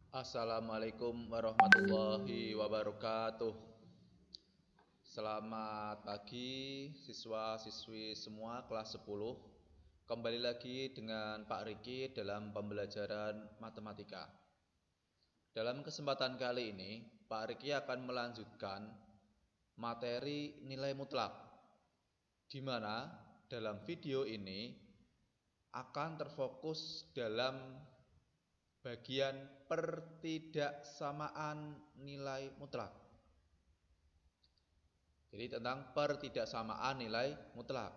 Assalamualaikum warahmatullahi wabarakatuh. Selamat pagi siswa-siswi semua kelas 10. Kembali lagi dengan Pak Riki dalam pembelajaran matematika. Dalam kesempatan kali ini, Pak Riki akan melanjutkan materi nilai mutlak, di mana dalam video ini akan terfokus dalam bagian pertidaksamaan nilai mutlak. Jadi tentang pertidaksamaan nilai mutlak.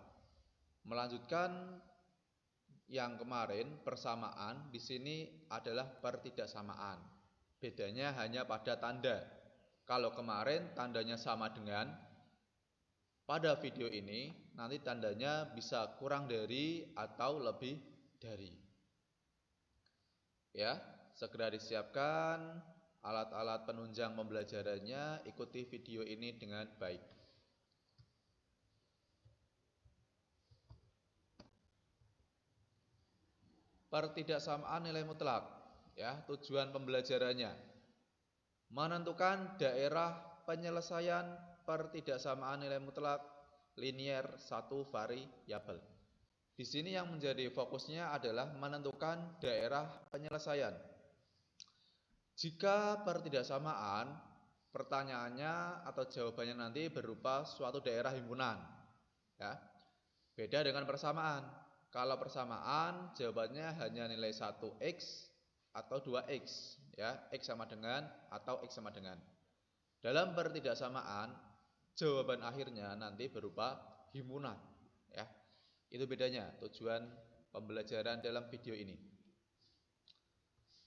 Melanjutkan yang kemarin persamaan, di sini adalah pertidaksamaan. Bedanya hanya pada tanda. Kalau kemarin tandanya sama dengan, pada video ini nanti tandanya bisa kurang dari atau lebih dari. Ya, segera disiapkan alat-alat penunjang pembelajarannya, ikuti video ini dengan baik. Pertidaksamaan nilai mutlak, ya, tujuan pembelajarannya menentukan daerah penyelesaian pertidaksamaan nilai mutlak linier satu variabel. Di sini yang menjadi fokusnya adalah menentukan daerah penyelesaian. Jika pertidaksamaan, pertanyaannya atau jawabannya nanti berupa suatu daerah himpunan, ya. Beda dengan persamaan. Kalau persamaan jawabannya hanya nilai 1x atau 2x, ya, x sama dengan atau x sama dengan. Dalam pertidaksamaan, jawaban akhirnya nanti berupa himpunan, ya. Itu bedanya tujuan pembelajaran dalam video ini.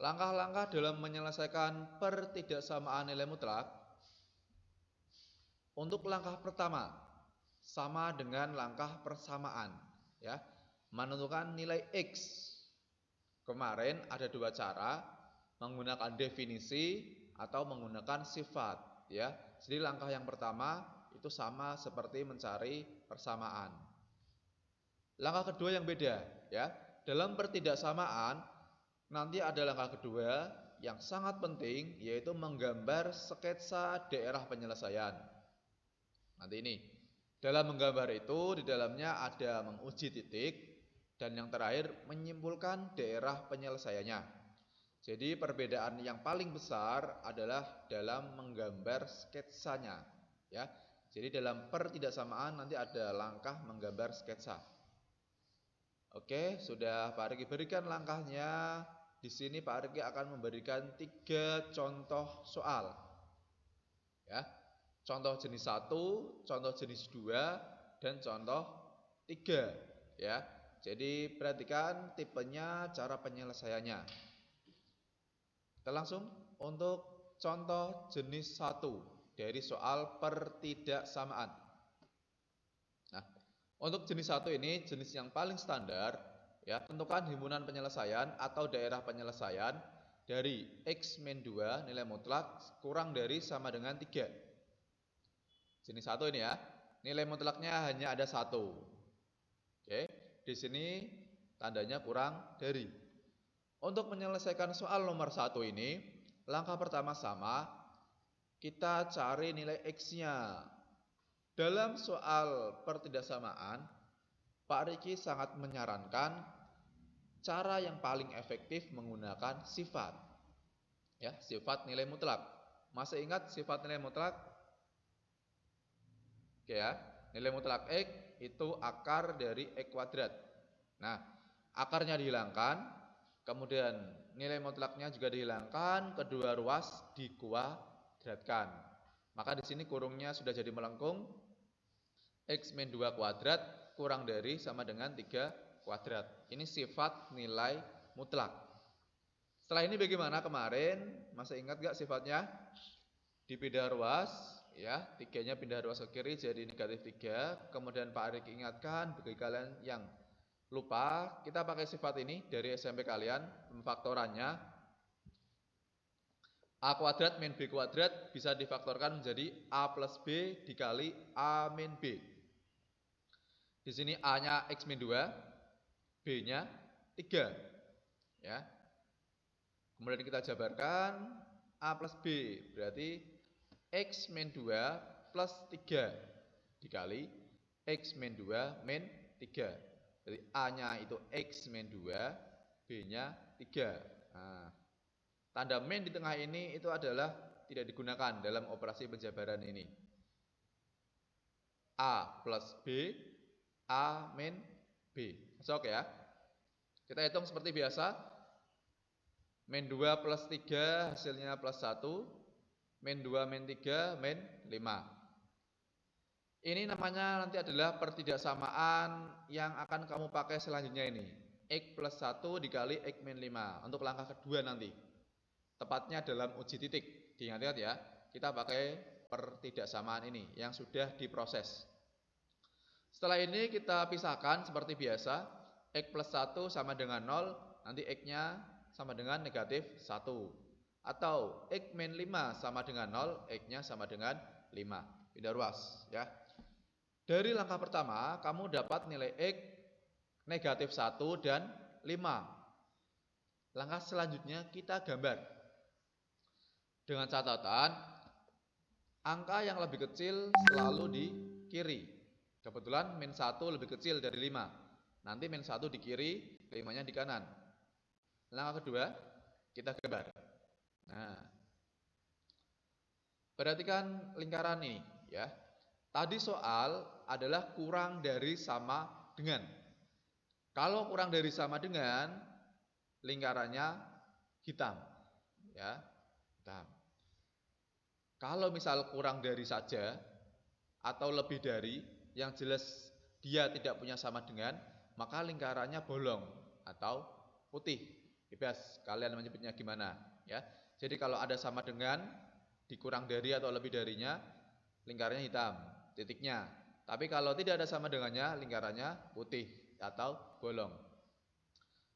Langkah-langkah dalam menyelesaikan pertidaksamaan nilai mutlak. Untuk langkah pertama, sama dengan langkah persamaan, ya. Menentukan nilai x. Kemarin ada dua cara, menggunakan definisi atau menggunakan sifat, ya. Jadi langkah yang pertama itu sama seperti mencari persamaan. Langkah kedua yang beda, ya. Dalam pertidaksamaan nanti ada langkah kedua yang sangat penting, yaitu menggambar sketsa daerah penyelesaian. Nanti ini, dalam menggambar itu di dalamnya ada menguji titik dan yang terakhir menyimpulkan daerah penyelesaiannya. Jadi perbedaan yang paling besar adalah dalam menggambar sketsanya, ya. Jadi dalam pertidaksamaan nanti ada langkah menggambar sketsa. Oke, sudah Pak Riki berikan langkahnya. Di sini Pak Riki akan memberikan 3 contoh soal. Ya. Contoh jenis 1, contoh jenis 2, dan contoh 3, ya. Jadi perhatikan tipenya, cara penyelesaiannya. Kita langsung untuk contoh jenis 1 dari soal pertidaksamaan. Untuk jenis 1 ini jenis yang paling standar, ya. Tentukan himpunan penyelesaian atau daerah penyelesaian dari x min 2 nilai mutlak kurang dari sama dengan 3. Jenis 1 ini, ya. Nilai mutlaknya hanya ada 1. Oke, di sini tandanya kurang dari. Untuk menyelesaikan soal nomor 1 ini, langkah pertama sama, kita cari nilai x-nya. Dalam soal pertidaksamaan, Pak Riki sangat menyarankan cara yang paling efektif menggunakan sifat, ya, sifat nilai mutlak. Masih ingat sifat nilai mutlak? Oke, ya, nilai mutlak x itu akar dari x kuadrat. Nah, akarnya dihilangkan, kemudian nilai mutlaknya juga dihilangkan, kedua ruas dikuadratkan. Maka di sini kurungnya sudah jadi melengkung. X min 2 kuadrat kurang dari sama dengan 3 kuadrat. Ini sifat nilai mutlak. Setelah ini bagaimana kemarin? Masih ingat gak sifatnya? Dipindah ruas, ya, 3-nya pindah ruas ke kiri jadi negatif 3. Kemudian Pak Arik ingatkan bagi kalian yang lupa, kita pakai sifat ini dari SMP kalian, pemfaktorannya. A kuadrat min B kuadrat bisa difaktorkan menjadi A plus B dikali A min B. Di sini A-nya X min 2, B-nya 3. Ya. Kemudian kita jabarkan A plus B, berarti X min 2 plus 3 dikali X min 2 min 3. Jadi A-nya itu X min 2, B-nya 3. Nah, tanda min di tengah ini itu adalah tidak digunakan dalam operasi penjabaran ini. A plus B, A min B. Masuk ya. Kita hitung seperti biasa. Min 2 plus 3 hasilnya plus 1. Min 2 min 3 min 5. Ini namanya nanti adalah pertidaksamaan yang akan kamu pakai selanjutnya ini. X plus 1 dikali X min 5. Untuk langkah kedua nanti. Tepatnya dalam uji titik. Diingat-ingat ya. Kita pakai pertidaksamaan ini yang sudah diproses. Setelah ini kita pisahkan seperti biasa. X plus 1 sama dengan 0. Nanti X-nya sama dengan negatif 1. Atau X min 5 sama dengan 0. X-nya sama dengan 5. Pindah ruas ya. Dari langkah pertama, kamu dapat nilai X negatif 1 dan 5. Langkah selanjutnya kita gambar. Dengan catatan, angka yang lebih kecil selalu di kiri. Kebetulan min 1 lebih kecil dari 5. Nanti min 1 di kiri, 5-nya di kanan. Langkah kedua, kita gambar. Nah, perhatikan lingkaran ini ya. Tadi soal adalah kurang dari sama dengan. Kalau kurang dari sama dengan, lingkarannya hitam. Ya, hitam. Kalau misal kurang dari saja, atau lebih dari, yang jelas dia tidak punya sama dengan, maka lingkarannya bolong atau putih. Bebas, kalian menyebutnya gimana. Ya. Jadi kalau ada sama dengan, dikurang dari atau lebih darinya, lingkarannya hitam. Titiknya. Tapi kalau tidak ada sama dengannya, lingkarannya putih atau bolong.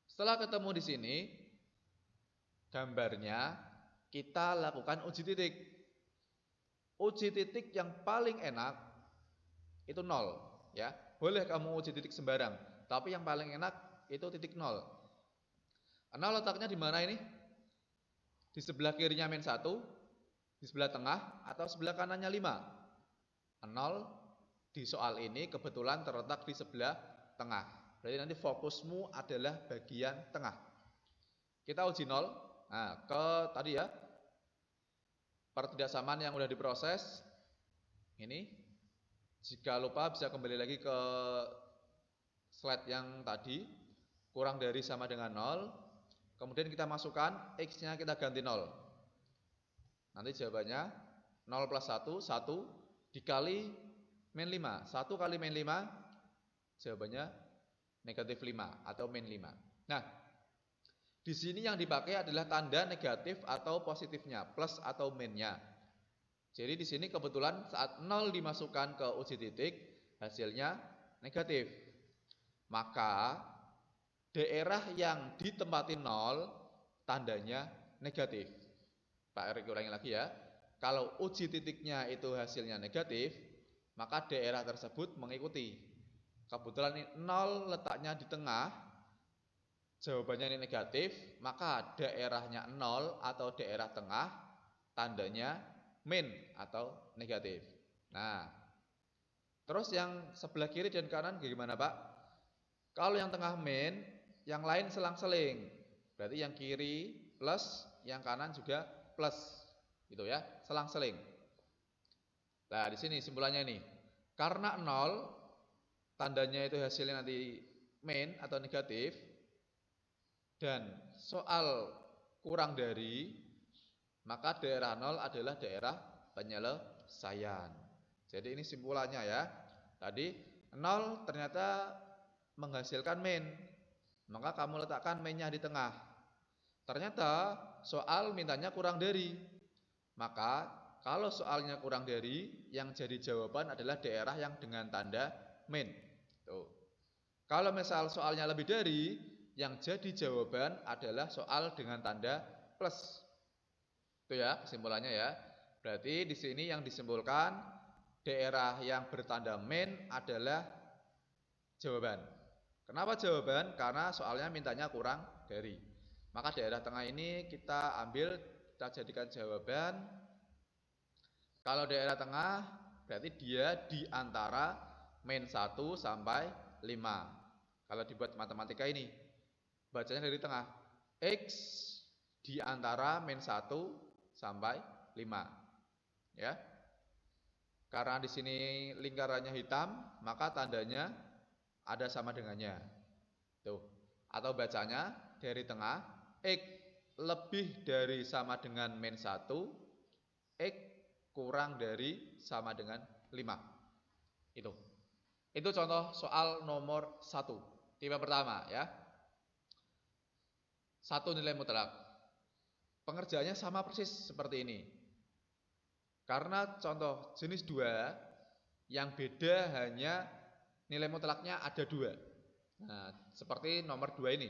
Setelah ketemu di sini, gambarnya kita lakukan uji titik. Uji titik yang paling enak itu 0, ya. Boleh kamu uji titik sembarang, tapi yang paling enak itu titik 0. 0 letaknya di mana ini? Di sebelah kirinya min 1, di sebelah tengah atau sebelah kanannya 5. 0 di soal ini kebetulan terletak di sebelah tengah. Berarti nanti fokusmu adalah bagian tengah. Kita uji 0. Nah, ke tadi ya. Pertidaksamaan yang sudah diproses. Ini. Jika lupa bisa kembali lagi ke slide yang tadi. Kurang dari sama dengan 0. Kemudian kita masukkan X-nya kita ganti 0. Nanti jawabannya 0 plus 1, 1. Dikali min 5. 1 kali min 5, jawabannya negatif 5 atau min 5. Nah, di sini yang dipakai adalah tanda negatif atau positifnya, plus atau minnya. Jadi di sini kebetulan saat 0 dimasukkan ke uji titik, hasilnya negatif. Maka daerah yang ditempati 0, tandanya negatif. Pak Erik ulangi lagi ya. Kalau uji titiknya itu hasilnya negatif, maka daerah tersebut mengikuti. Kebetulan ini 0 letaknya di tengah, jawabannya ini negatif, maka daerahnya 0 atau daerah tengah, tandanya min atau negatif. Nah, terus yang sebelah kiri dan kanan gimana Pak? Kalau yang tengah min, yang lain selang-seling. Berarti yang kiri plus, yang kanan juga plus. Gitu ya, selang-seling. Nah, di sini simpulannya ini. Karena 0 tandanya itu hasilnya nanti min atau negatif dan soal kurang dari, maka daerah 0 adalah daerah penyelesaian. Jadi ini simpulannya ya. Tadi 0 ternyata menghasilkan min. Maka kamu letakkan minnya di tengah. Ternyata soal mintanya kurang dari. Maka kalau soalnya kurang dari, yang jadi jawaban adalah daerah yang dengan tanda min. Tuh. Kalau misal soalnya lebih dari, yang jadi jawaban adalah soal dengan tanda plus. Itu ya kesimpulannya ya. Berarti di sini yang disimpulkan daerah yang bertanda min adalah jawaban. Kenapa jawaban? Karena soalnya mintanya kurang dari. Maka daerah tengah ini kita ambil, kita jadikan jawaban. Kalau daerah tengah berarti dia di antara min 1 sampai 5. Kalau dibuat matematika ini, bacanya dari tengah. X di antara min 1 sampai 5. Ya. Karena di sini lingkarannya hitam, maka tandanya ada sama dengannya. Tuh. Atau bacanya dari tengah, X lebih dari sama dengan min 1, X kurang dari sama dengan 5. Itu contoh soal nomor 1. Tipe pertama ya. 1 nilai mutlak. Pengerjaannya sama persis seperti ini. Karena contoh jenis 2 yang beda hanya nilai mutlaknya ada 2. Nah, seperti nomor 2 ini.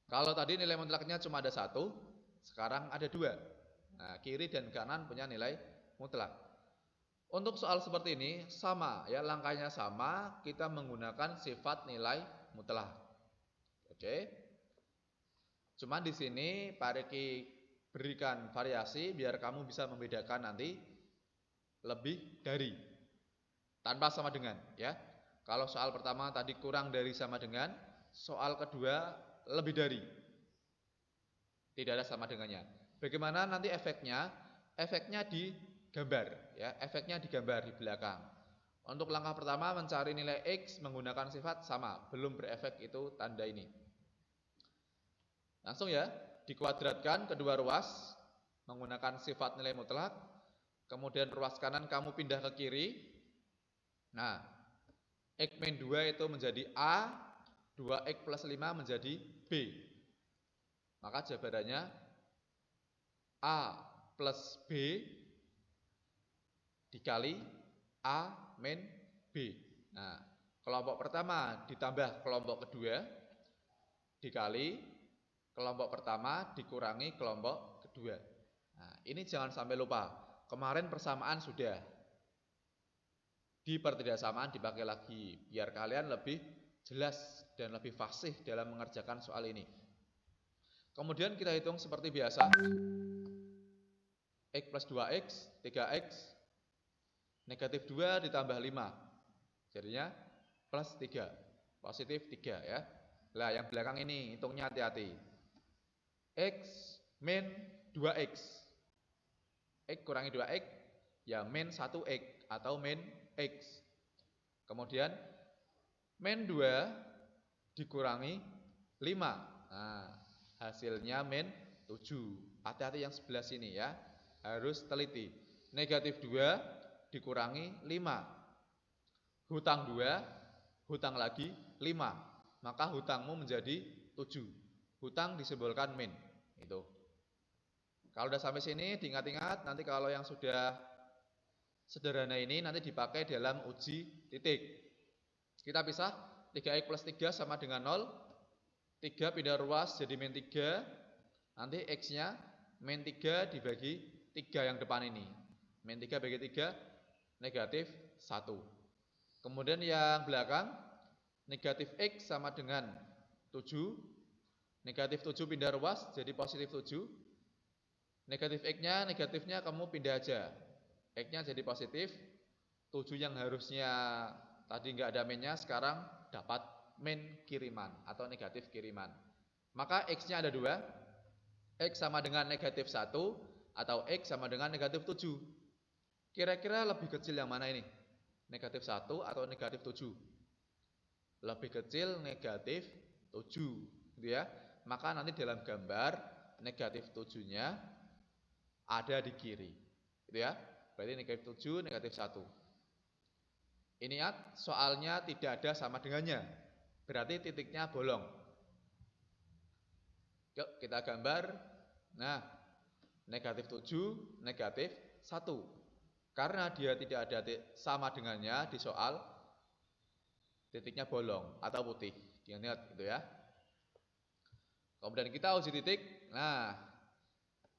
Kalau tadi nilai mutlaknya cuma ada 1, sekarang ada 2. Nah, kiri dan kanan punya nilai mutlak. Untuk soal seperti ini sama ya, langkahnya sama, kita menggunakan sifat nilai mutlak. Oke. Cuman di sini Pak Riki berikan variasi biar kamu bisa membedakan nanti lebih dari tanpa sama dengan ya. Kalau soal pertama tadi kurang dari sama dengan, soal kedua lebih dari. Tidak ada sama dengannya. Bagaimana nanti efeknya? Efeknya di gambar ya, efeknya digambar di belakang. Untuk langkah pertama mencari nilai X menggunakan sifat sama, belum berefek itu tanda ini. Langsung ya, dikuadratkan kedua ruas menggunakan sifat nilai mutlak. Kemudian ruas kanan kamu pindah ke kiri. Nah, X min 2 itu menjadi A, 2X plus 5 menjadi B. Maka jawabannya A plus B dikali A min B. Nah, kelompok pertama ditambah kelompok kedua dikali kelompok pertama dikurangi kelompok kedua. Nah, ini jangan sampai lupa. Kemarin persamaan sudah. Di pertidaksamaan dipakai lagi biar kalian lebih jelas dan lebih fasih dalam mengerjakan soal ini. Kemudian kita hitung seperti biasa. X plus 2X, 3X, negatif 2 ditambah 5. Jadinya plus 3, positif 3 ya. Nah, yang belakang ini hitungnya hati-hati. X min 2X. X kurangi 2X, ya min 1X atau min X. Kemudian min 2 dikurangi 5. Nah, hasilnya min 7. Hati-hati yang sebelah sini ya, harus teliti. Negatif 2 dikurangi 5. Hutang 2, hutang lagi 5. Maka hutangmu menjadi 7. Hutang disimbolkan min. Itu. Kalau udah sampai sini diingat-ingat, nanti kalau yang sudah sederhana ini nanti dipakai dalam uji titik. Kita pisah, 3X plus 3 sama dengan 0. 3 pindah ruas jadi min 3. Nanti X-nya min 3 dibagi 3 yang depan ini. Min 3 bagi 3 negatif 1. Kemudian yang belakang negatif X sama dengan 7. Negatif 7 pindah ruas jadi positif 7. Negatif X-nya, negatifnya kamu pindah aja. X-nya jadi positif. 7 yang harusnya tadi nggak ada min-nya, sekarang dapat min kiriman atau negatif kiriman. Maka X-nya ada 2. X sama dengan negatif 1 atau X sama dengan negatif 7. Kira-kira lebih kecil yang mana ini? Negatif 1 atau negatif 7? Lebih kecil negatif 7, gitu ya. Maka nanti dalam gambar negatif 7-nya ada di kiri, gitu ya. Berarti negatif 7, negatif 1. Ingat, soalnya tidak ada sama dengannya. Berarti titiknya bolong. Yuk kita gambar. Nah, negatif 7, negatif 1. Karena dia tidak ada sama dengannya di soal, titiknya bolong atau putih. Ingat gitu ya. Kemudian kita uji titik. Nah,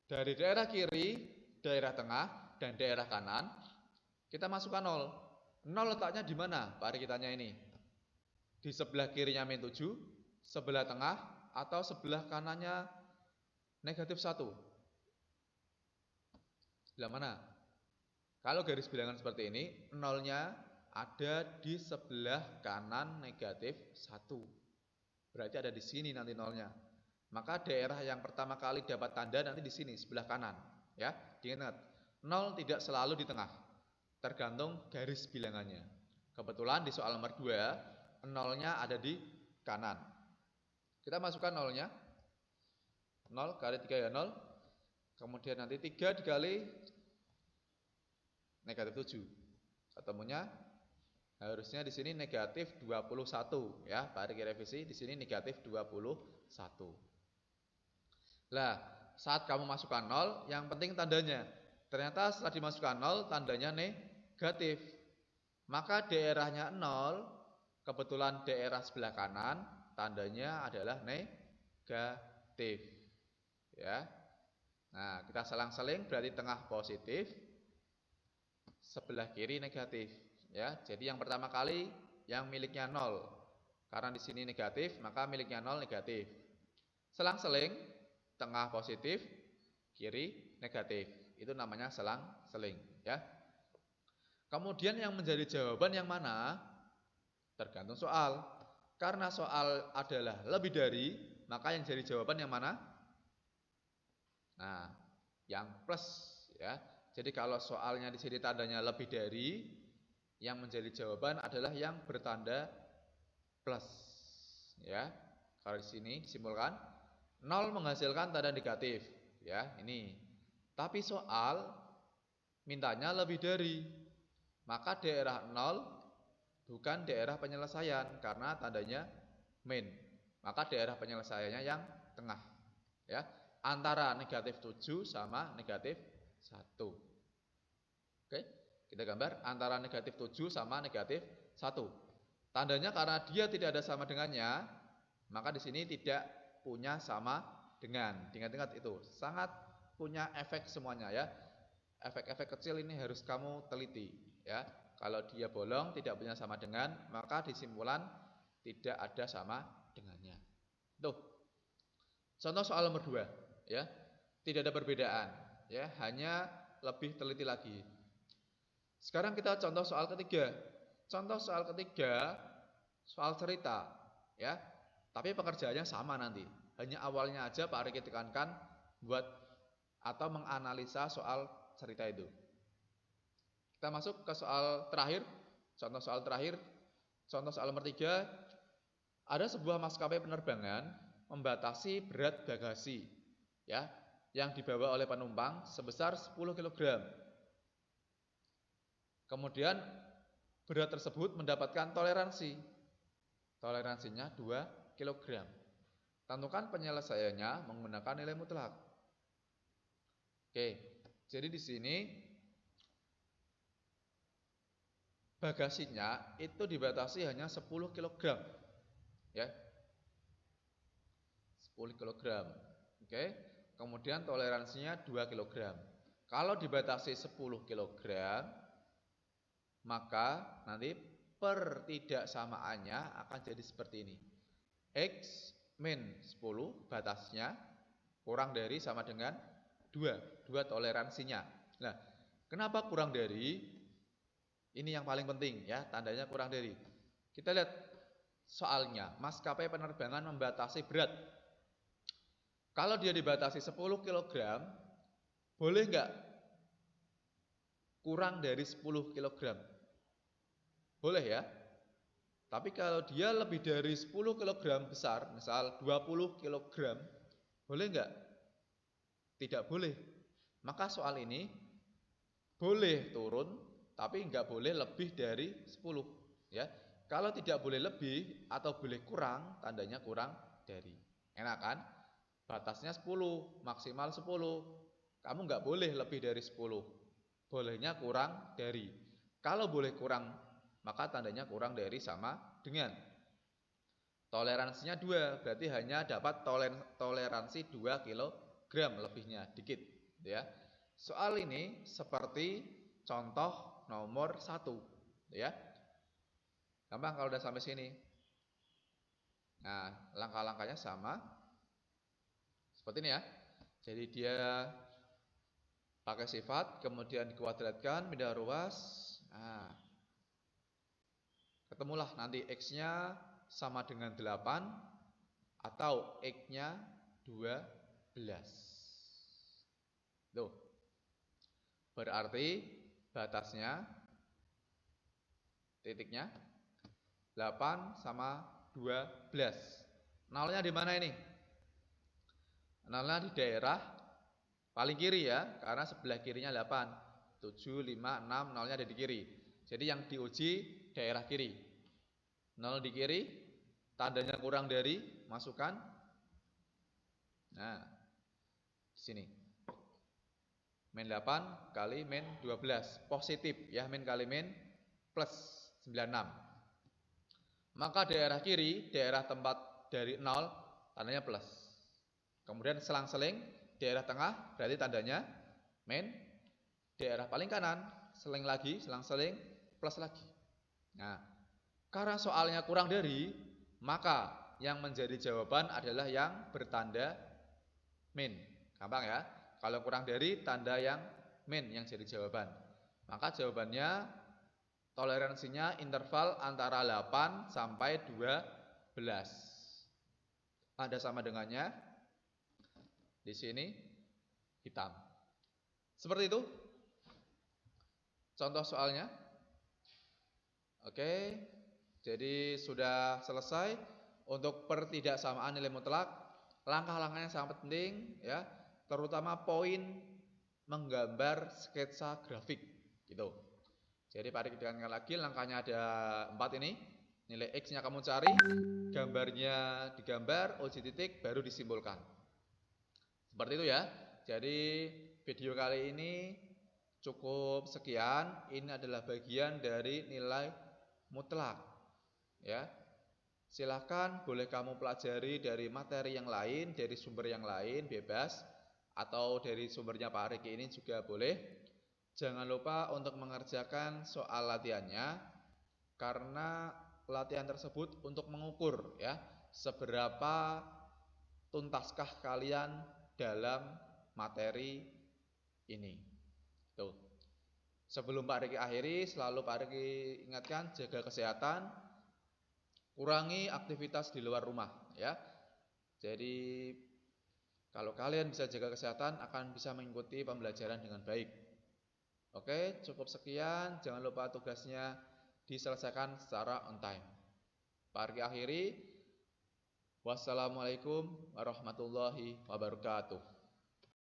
dari daerah kiri, daerah tengah, dan daerah kanan, kita masukkan 0. 0 letaknya di mana? Pak Ari kitanya ini. Di sebelah kirinya min 7, sebelah tengah atau sebelah kanannya negatif 1? Sebelah mana? Kalau garis bilangan seperti ini, nolnya ada di sebelah kanan negatif 1. Berarti ada di sini nanti nolnya. Maka daerah yang pertama kali dapat tanda nanti di sini, sebelah kanan. Ya, diingat, nol tidak selalu di tengah. Tergantung garis bilangannya. Kebetulan di soal nomor 2, nolnya ada di kanan. Kita masukkan nolnya. 0 kali 3 ya 0. Kemudian nanti 3 dikali negatif 7. Ketemunya harusnya di sini negatif 21 ya. Pak Riki revisi di sini negatif 21. Lah, saat kamu masukkan 0, yang penting tandanya. Ternyata setelah dimasukkan 0, tandanya negatif. Maka daerahnya 0, kebetulan daerah sebelah kanan, tandanya adalah negatif. Ya. Nah, kita selang-seling berarti tengah positif, sebelah kiri negatif. Ya, jadi yang pertama kali yang miliknya 0. Karena di sini negatif, maka miliknya 0 negatif. Selang-seling, tengah positif, kiri negatif. Itu namanya selang-seling, ya. Kemudian yang menjadi jawaban yang mana? Tergantung soal. Karena soal adalah lebih dari, maka yang jadi jawaban yang mana? Nah, yang plus, ya. Jadi kalau soalnya di sini tandanya lebih dari, yang menjadi jawaban adalah yang bertanda plus, ya. Kalau di sini disimpulkan 0 menghasilkan tanda negatif, ya. Ini. Tapi soal mintanya lebih dari, maka daerah 0 bukan daerah penyelesaian karena tandanya min. Maka daerah penyelesaiannya yang tengah, ya. Antara negatif 7 sama negatif 1. Oke, kita gambar antara negatif 7 sama negatif 1. Tandanya karena dia tidak ada sama dengannya, maka di sini tidak punya sama dengan. Ingat-ingat itu, sangat punya efek semuanya ya. Efek-efek kecil ini harus kamu teliti ya. Kalau dia bolong tidak punya sama dengan, maka disimpulan tidak ada sama dengannya. Tuh. Contoh soal nomor 2 ya. Tidak ada perbedaan ya, hanya lebih teliti lagi. Sekarang kita contoh soal ketiga. Contoh soal ketiga soal cerita ya. Tapi pekerjaannya sama nanti. Hanya awalnya aja Pak Riki tekankan buat atau menganalisa soal cerita itu. Kita masuk ke soal terakhir. Contoh soal terakhir. Contoh soal nomor 3. Ada sebuah maskapai penerbangan membatasi berat bagasi ya, yang dibawa oleh penumpang sebesar 10 kg. Kemudian berat tersebut mendapatkan toleransi. Toleransinya 2 kg. Tentukan penyelesaiannya menggunakan nilai mutlak. Oke, jadi di sini bagasinya itu dibatasi hanya 10 kg. Ya. 10 kg. Oke. Kemudian toleransinya 2 kg. Kalau dibatasi 10 kg, maka nanti pertidaksamaannya akan jadi seperti ini. X min 10 batasnya kurang dari sama dengan 2 toleransinya. Nah, kenapa kurang dari? Ini yang paling penting ya, tandanya kurang dari. Kita lihat soalnya, maskapai penerbangan membatasi berat. Kalau dia dibatasi 10 kg, boleh nggak kurang dari 10 kg? Boleh ya. Tapi kalau dia lebih dari 10 kg besar, misal 20 kg, boleh nggak? Tidak boleh. Maka soal ini boleh turun, tapi nggak boleh lebih dari 10 ya. Kalau tidak boleh lebih atau boleh kurang, tandanya kurang dari. Enak kan? Batasnya 10, maksimal 10. Kamu nggak boleh lebih dari 10. Bolehnya kurang dari. Kalau boleh kurang, maka tandanya kurang dari sama dengan. Toleransinya 2, berarti hanya dapat toleransi 2 kg lebihnya, dikit ya. Soal ini seperti contoh nomor 1 ya. Gampang kalau udah sampai sini. Nah, langkah-langkahnya sama. Seperti ini ya. Jadi dia pakai sifat, kemudian dikuadratkan, pindah ruas. Nah, ketemulah nanti X-nya sama dengan 8 atau X-nya 12. Tuh. Berarti batasnya titiknya 8 sama 12. Nolnya di mana ini? Nolnya di daerah paling kiri ya, karena sebelah kirinya 8. 7, 5, 6, nolnya ada di kiri. Jadi yang diuji daerah kiri. 0 di kiri, tandanya kurang dari, masukkan. Nah, di sini. Min 8 kali min 12. Positif ya, min kali min plus 96. Maka daerah kiri, daerah tempat dari 0, tandanya plus. Kemudian selang-seling, daerah tengah berarti tandanya min. Daerah paling kanan, seling lagi, selang-seling, plus lagi. Nah, karena soalnya kurang dari, maka yang menjadi jawaban adalah yang bertanda min. Gampang ya? Kalau kurang dari, tanda yang min yang jadi jawaban. Maka jawabannya toleransinya interval antara 8 sampai 12. Ada sama dengannya di sini hitam. Seperti itu contoh soalnya. Oke, jadi sudah selesai untuk pertidaksamaan nilai mutlak. Langkah-langkahnya sangat penting ya, terutama poin menggambar sketsa grafik gitu. Jadi Pak Rik tekankan lagi, langkahnya ada 4 ini. Nilai X-nya kamu cari, gambarnya digambar, uji titik, baru disimpulkan. Seperti itu ya. Jadi video kali ini cukup sekian. Ini adalah bagian dari nilai mutlak. Ya. Silahkan boleh kamu pelajari dari materi yang lain, dari sumber yang lain, bebas. Atau dari sumbernya Pak Rik ini juga boleh. Jangan lupa untuk mengerjakan soal latihannya, karena latihan tersebut untuk mengukur ya seberapa tuntaskah kalian dalam materi ini. Tuh. Sebelum Pak Riki akhiri, selalu Pak Riki ingatkan jaga kesehatan, kurangi aktivitas di luar rumah ya. Jadi kalau kalian bisa jaga kesehatan, akan bisa mengikuti pembelajaran dengan baik. Oke, cukup sekian. Jangan lupa tugasnya diselesaikan secara on time. Pak Riki akhiri. Wassalamualaikum warahmatullahi wabarakatuh.